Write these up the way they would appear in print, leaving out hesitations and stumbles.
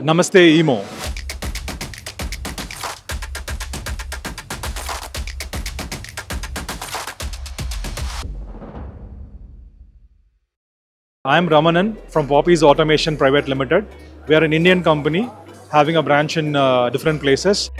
Namasthe EMO. I am Ramanan from Poppies Automation Private Limited. We are an Indian company having a branch in different places.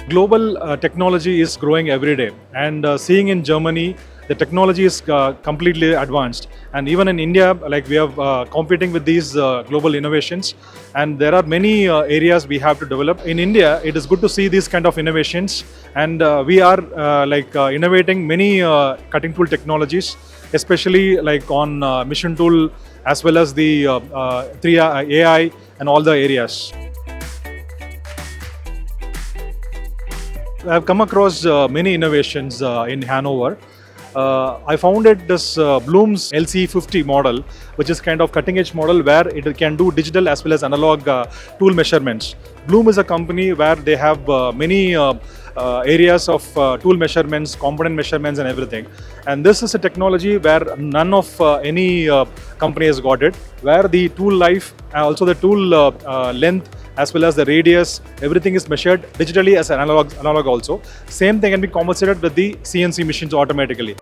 Global technology is growing every day, and seeing in Germany the technology is completely advanced, and even in India, like we are competing with these global innovations, and there are many areas we have to develop. In India, it is good to see these kind of innovations, and we are innovating many cutting tool technologies, especially like on mission tool as well as the AI and all the areas. I've come across many innovations in Hannover. I founded this Blum's LC50 model, which is kind of cutting edge model where it can do digital as well as analog tool measurements. Blum is a company where they have many areas of tool measurements, component measurements and everything. And this is a technology where none of any company has got it, where the tool life, also the tool length, as well as the radius, everything is measured digitally as analog also. Same thing can be compensated with the CNC machines automatically.